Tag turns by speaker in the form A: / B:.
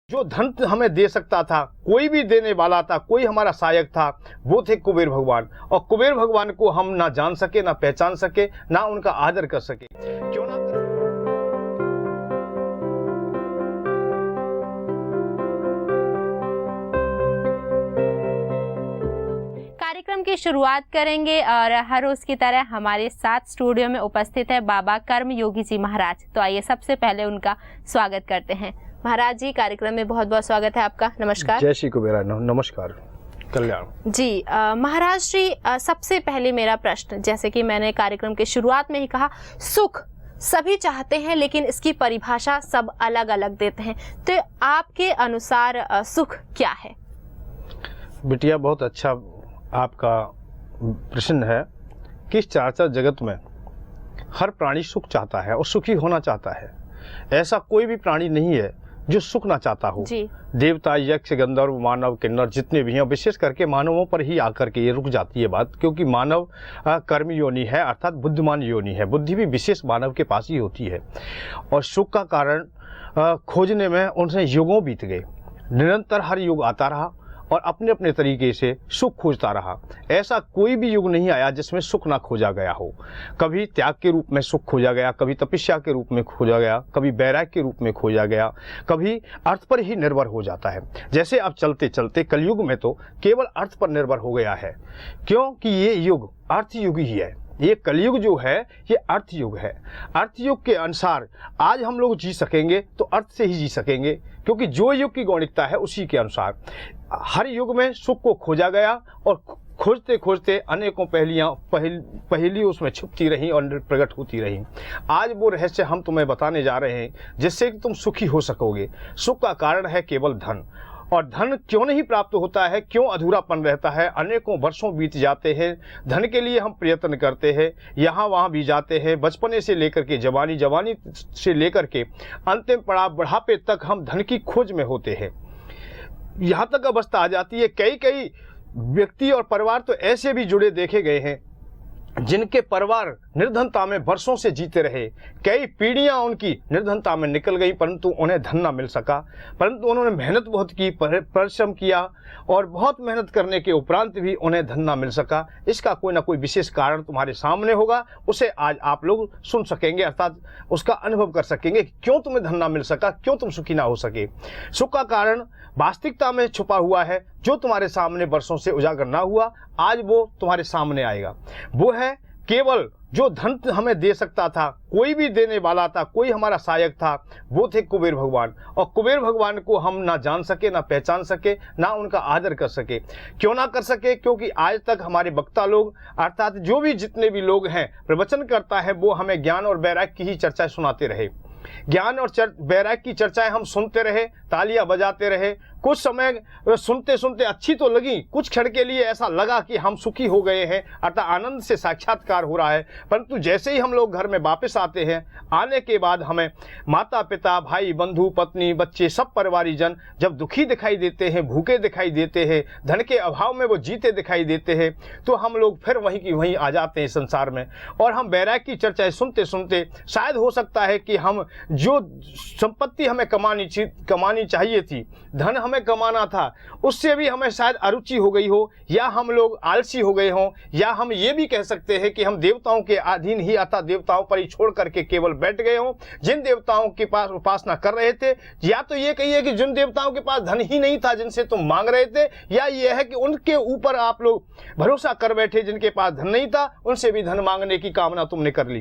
A: जो धन हमें दे सकता था, कोई भी देने वाला था, कोई हमारा सहायक था, वो थे कुबेर भगवान। और कुबेर भगवान को हम ना जान सके, ना पहचान सके, ना उनका आदर कर सके। क्यों ना
B: कार्यक्रम की शुरुआत करेंगे और हर रोज की तरह हमारे साथ स्टूडियो में उपस्थित है बाबा कर्म योगी जी महाराज। तो आइए सबसे पहले उनका स्वागत करते हैं। महाराज जी, कार्यक्रम में बहुत बहुत स्वागत है आपका। नमस्कार।
A: जय श्री कुबेरा। नमस्कार, कल्याण
B: जी। महाराज जी, सबसे पहले मेरा प्रश्न, जैसे कि मैंने कार्यक्रम के शुरुआत में ही कहा, सुख सभी चाहते हैं लेकिन इसकी परिभाषा सब अलग अलग देते हैं। तो आपके अनुसार सुख क्या है?
A: बिटिया, बहुत अच्छा आपका प्रश्न है कि इस चराचर जगत में हर प्राणी सुख चाहता है और सुखी होना चाहता है। ऐसा कोई भी प्राणी नहीं है जो सुख ना चाहता हो। देवता, यक्ष, गंधर्व, मानव, किन्नर जितने भी हैं, विशेष करके मानवों पर ही आकर के ये रुक जाती है बात, क्योंकि मानव कर्म योनि है, अर्थात बुद्धिमान योनि है। बुद्धि भी विशेष मानव के पास ही होती है। और सुख का कारण खोजने में उनसे युगों बीत गए। निरंतर हर युग आता रहा और अपने अपने तरीके से सुख खोजता रहा। ऐसा कोई भी युग नहीं आया जिसमें सुख ना खोजा गया हो। कभी त्याग के रूप में सुख खोजा गया, कभी तपस्या के रूप में खोजा गया, कभी वैराग्य के रूप में खोजा गया, कभी अर्थ पर ही निर्भर हो जाता है। जैसे अब चलते चलते कलयुग में तो केवल अर्थ पर निर्भर हो गया है, क्योंकि ये युग अर्थ युग ही है। ये कलयुग जो है ये अर्थ युग है। अर्थ युग के अनुसार आज हम लोग जी सकेंगे तो अर्थ से ही जी सकेंगे, क्योंकि जो युग की गौणिकता है उसी के अनुसार हर युग में सुख को खोजा गया और खोजते खोजते अनेकों पहेली उसमें छुपती रहीं और प्रकट होती रहीं। आज वो रहस्य हम तुम्हें बताने जा रहे हैं जिससे कि तुम सुखी हो सकोगे। सुख का कारण है केवल धन। और धन क्यों नहीं प्राप्त होता है, क्यों अधूरापन रहता है? अनेकों वर्षों बीत जाते हैं, धन के लिए हम प्रयत्न करते हैं, यहाँ वहाँ भी जाते हैं, बचपने से लेकर के जवानी, जवानी से लेकर के अंतिम पड़ाव बुढ़ापे तक हम धन की खोज में होते हैं। यहाँ तक अवस्था आ जाती है, कई व्यक्ति और परिवार तो ऐसे भी जुड़े देखे गए हैं जिनके परिवार निर्धनता में वर्षों से जीते रहे। कई पीढ़ियां उनकी निर्धनता में निकल गई, परंतु उन्हें धन ना मिल सका। परंतु उन्होंने मेहनत बहुत की, परिश्रम किया, और बहुत मेहनत करने के उपरांत भी उन्हें धन ना मिल सका। इसका कोई ना कोई विशेष कारण तुम्हारे सामने होगा, उसे आज आप लोग सुन सकेंगे, अर्थात उसका अनुभव कर सकेंगे क्यों तुम्हें धन ना मिल सका, क्यों तुम सुखी ना हो सके। सुख का कारण वास्तविकता में छुपा हुआ है, जो तुम्हारे सामने वर्षों से उजागर ना हुआ, आज वो तुम्हारे सामने आएगा। वो है केवल जो धन हमें दे सकता था, कोई भी देने वाला था, कोई हमारा सहायक था, वो थे कुबेर भगवान। और कुबेर भगवान को हम ना जान सके, ना पहचान सके, ना उनका आदर कर सके। क्यों ना कर सके? क्योंकि आज तक हमारे वक्ता लोग, अर्थात जो भी जितने भी लोग हैं, प्रवचन करता है, वो हमें ज्ञान और वैराग्य की ही चर्चा सुनाते रहे। ज्ञान और वैराग्य की चर्चाएं हम सुनते रहे, तालियां बजाते रहे। कुछ समय सुनते सुनते अच्छी तो लगी, कुछ क्षण के लिए ऐसा लगा कि हम सुखी हो गए हैं, अर्थात आनंद से साक्षात्कार हो रहा है। परंतु जैसे ही हम लोग घर में वापस आते हैं, आने के बाद हमें माता पिता, भाई, बंधु, पत्नी, बच्चे, सब परिवारीजन जब दुखी दिखाई देते हैं, भूखे दिखाई देते हैं, धन के अभाव में वो जीते दिखाई देते हैं, तो हम लोग फिर वहीं की वहीं आ जाते हैं संसार में। और हम वैराग्य की चर्चाएं सुनते सुनते शायद हो सकता है कि हम जो संपत्ति हमें कमानी चाहिए थी, धन हमें कमाना था, उससे भी हमें शायद अरुचि हो गई हो, या हम लोग आलसी हो गए हों, या हम ये भी कह सकते हैं कि हम देवताओं के अधीन ही, अर्थात देवताओं पर ही छोड़ करके केवल बैठ गए हों। जिन देवताओं के पास उपासना कर रहे थे, या तो ये कहिए कि जिन देवताओं के पास धन ही नहीं था जिनसे तुम मांग रहे थे, या ये है कि उनके ऊपर आप लोग भरोसा कर बैठे जिनके पास धन नहीं था, उनसे भी धन मांगने की कामना तुमने कर ली।